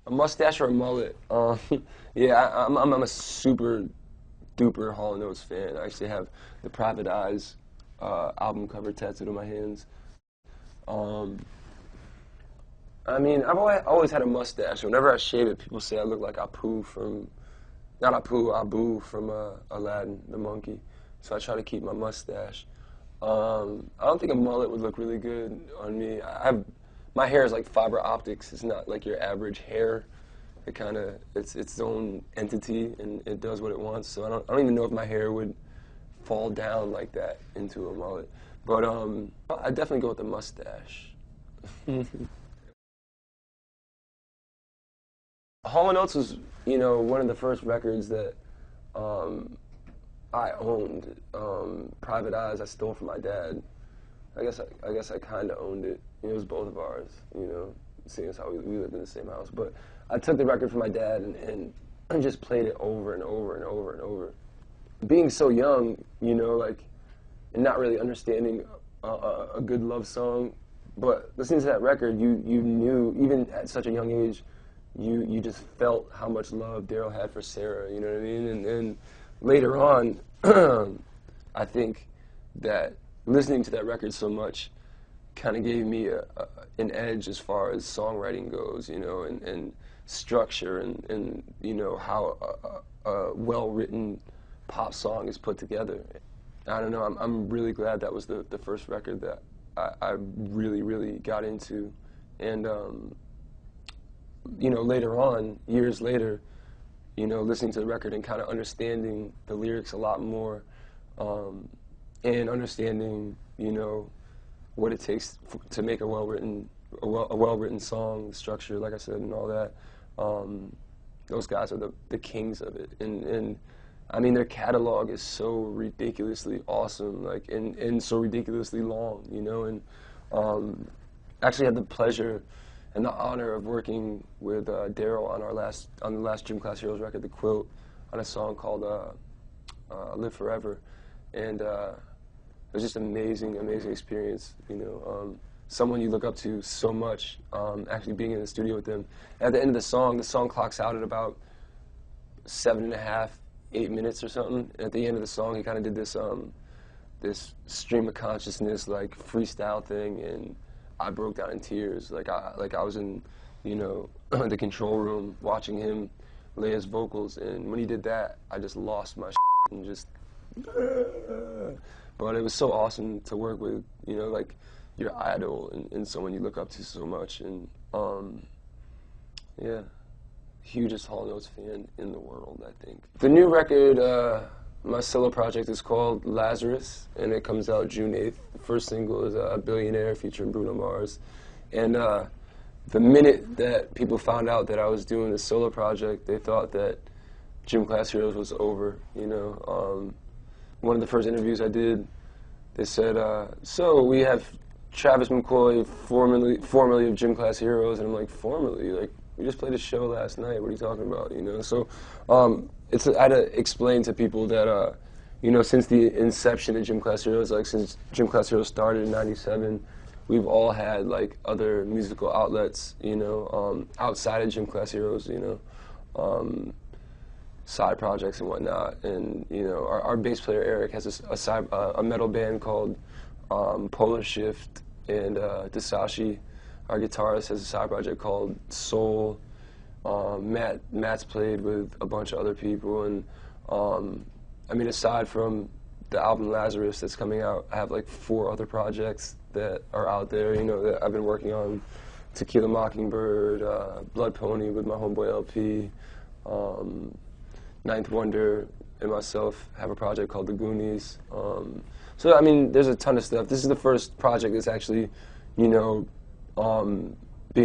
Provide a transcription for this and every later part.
A mustache or a mullet? Yeah, I'm a super duper Hall & Oates fan. I actually have the Private Eyes album cover tattooed on my hands. Um, I mean, I've always had a mustache. Whenever I shave it, people say I look like Apu from, not Apu, Abu from Aladdin, the monkey. So I try to keep my mustache. I don't think a mullet would look really good on me. My hair is like fiber optics. It's not like your average hair. It's its own entity and it does what it wants. So I don't even know if my hair would fall down like that into a mullet. But I definitely go with the mustache. Hall & Oates was, one of the first records that I owned. Private Eyes I stole from my dad. I guess I kind of owned it. It was both of ours, seeing as how we lived in the same house. But I took the record from my dad and just played it over and over and over and over. Being so young, and not really understanding a good love song, but listening to that record, you knew, even at such a young age, you just felt how much love Daryl had for Sarah, you know what I mean? And later on, I think that listening to that record so much kind of gave me an edge as far as songwriting goes, and structure and how a well-written pop song is put together. I don't know, I'm really glad that was the first record that I really, really got into. And, later on, years later, listening to the record and kind of understanding the lyrics a lot more, and understanding, what it takes to make a well-written song, structure, like I said, and all that. Those guys are the kings of it, and I mean their catalog is so ridiculously awesome, and so ridiculously long, and actually had the pleasure and the honor of working with Daryl on the last Gym Class Heroes record, The Quilt, on a song called Live Forever, and it was just amazing experience, someone you look up to so much, actually being in the studio with them. At the end of the song clocks out at about 7.5, 8 minutes or something. And at the end of the song, he kind of did this stream of consciousness, like freestyle thing, and I broke down in tears. Like I was in, the control room watching him lay his vocals, and when he did that, I just lost my shit and just. But it was so awesome to work with, your idol and someone you look up to so much, and yeah, hugest Hall & Oates fan in the world, I think. The new record, my solo project, is called Lazarus, and it comes out June 8th. The first single is Billionaire featuring Bruno Mars, and the minute that people found out that I was doing this solo project, they thought that Gym Class Heroes was over, One of the first interviews I did, they said, so we have Travie McCoy, formerly of Gym Class Heroes, and I'm like, formerly? Like, we just played a show last night, what are you talking about, So I had to explain to people that, since the inception of Gym Class Heroes, since Gym Class Heroes started in '97, we've all had, other musical outlets, outside of Gym Class Heroes, side projects and whatnot. And, our bass player, Eric, has a metal band called Polar Shift, and Dasashi, our guitarist, has a side project called Soul. Matt's played with a bunch of other people, and aside from the album Lazarus that's coming out, I have 4 other projects that are out there, that I've been working on. Tequila Mockingbird, Blood Pony with my homeboy LP, Ninth Wonder and myself have a project called The Goonies. So there's a ton of stuff. This is the first project that's actually, being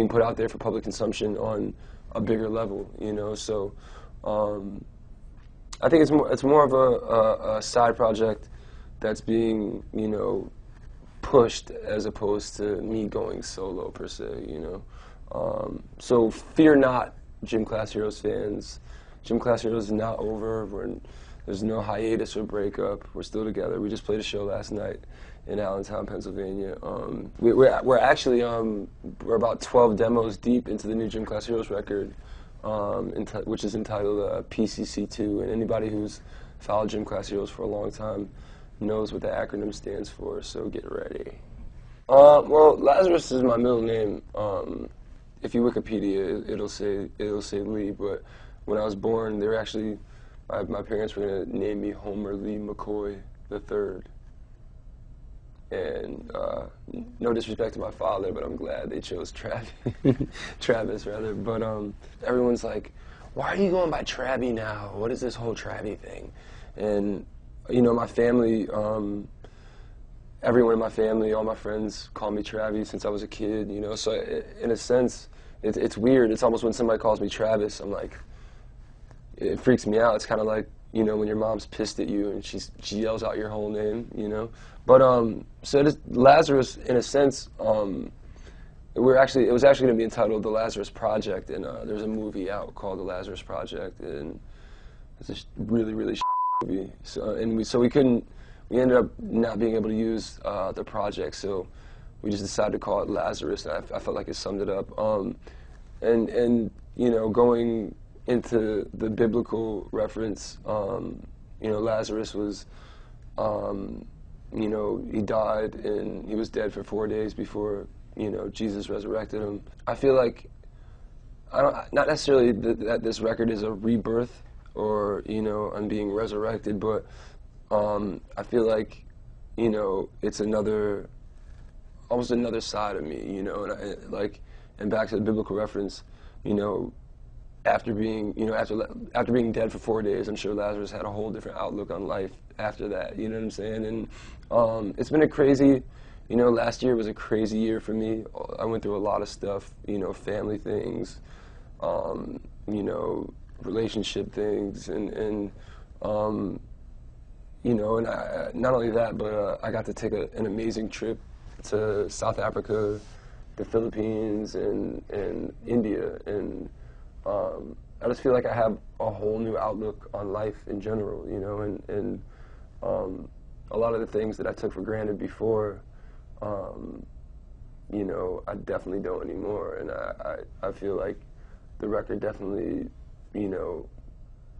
put out there for public consumption on a bigger level, So I think it's more of a side project that's being, pushed as opposed to me going solo per se, So fear not, Gym Class Heroes fans. Gym Class Heroes is not over. There's no hiatus or breakup. We're still together. We just played a show last night, in Allentown, Pennsylvania. We're actually we're about 12 demos deep into the new Gym Class Heroes record, which is entitled PCC2. And anybody who's followed Gym Class Heroes for a long time knows what the acronym stands for. So get ready. Well, Lazarus is my middle name. If you Wikipedia, it'll say Lee. But when I was born, they were actually my parents were gonna name me Homer Lee McCoy III. And no disrespect to my father, but I'm glad they chose Travis rather. But everyone's like, why are you going by Travie now? What is this whole Travie thing? And you know, my family, everyone in my family, all my friends call me Travie since I was a kid. You know, so in a sense, it's weird. It's almost when somebody calls me Travis, I'm like, it freaks me out. It's kind of like, you know, when your mom's pissed at you and she yells out your whole name, you know. But so Lazarus, in a sense, it was actually going to be entitled The Lazarus Project, and there's a movie out called The Lazarus Project, and it's a really movie. So we ended up not being able to use the project, so we just decided to call it Lazarus, and I felt like it summed it up. And you know, going into the biblical reference, you know, Lazarus was, you know, he died and he was dead for 4 days before, you know, Jesus resurrected him. I feel like, not necessarily that this record is a rebirth or, you know, I'm being resurrected, but I feel like, you know, it's almost another side of me, you know, and back to the biblical reference, you know, after being dead for 4 days, I'm sure Lazarus had a whole different outlook on life after that, you know what I'm saying? And it's been a crazy, you know, last year was a crazy year for me. I went through a lot of stuff, you know, family things, you know, relationship things, and you know, and not only that, but I got to take an amazing trip to South Africa, the Philippines, and India, and I just feel like I have a whole new outlook on life in general, you know, and a lot of the things that I took for granted before, you know, I definitely don't anymore, and I feel like the record definitely, you know,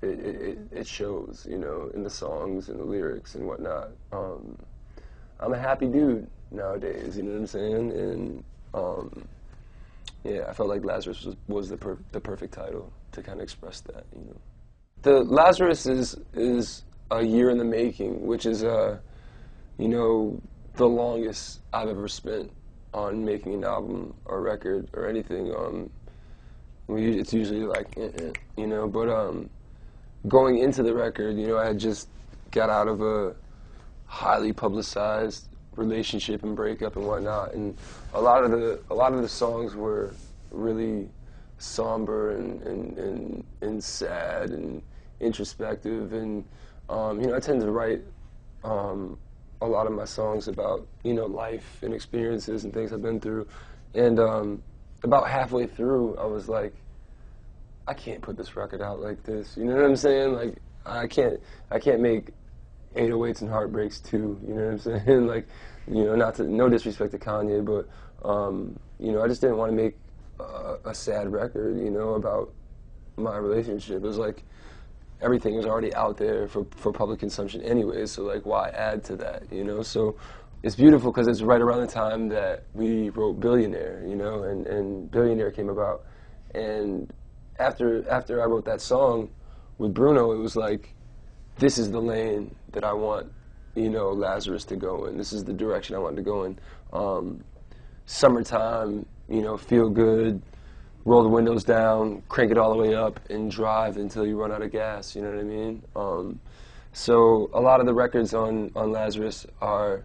it shows, you know, in the songs and the lyrics and whatnot. I'm a happy dude nowadays, you know what I'm saying? And yeah, I felt like Lazarus was the perfect title to kind of express that, you know. The Lazarus is a year in the making, which is you know, the longest I've ever spent on making an album or record or anything. It's usually like, you know, but going into the record, you know, I had just got out of a highly publicized relationship and breakup and whatnot, and a lot of the songs were really somber and sad and introspective, and you know, I tend to write a lot of my songs about, you know, life and experiences and things I've been through, and about halfway through, I was like, I can't put this record out like this. You know what I'm saying? Like, I can't make 808s and Heartbreaks too. You know what I'm saying? Like, you know, no disrespect to Kanye, but you know, I just didn't want to make a sad record, you know, about my relationship. It was like everything was already out there for public consumption anyway, so like, why add to that, you know? So it's beautiful because it's right around the time that we wrote Billionaire, you know, and Billionaire came about, and after I wrote that song with Bruno, it was like, this is the lane that I want, you know, Lazarus to go in. This is the direction I want to go in. Summertime, you know, feel good, roll the windows down, crank it all the way up, and drive until you run out of gas, you know what I mean? So a lot of the records on Lazarus are,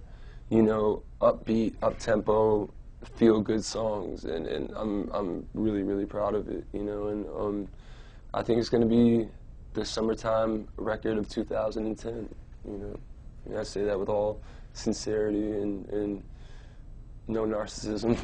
you know, upbeat, up-tempo, feel-good songs, and I'm really proud of it, you know, and I think it's going to be the summertime record of 2010, you know. And I say that with all sincerity and no narcissism.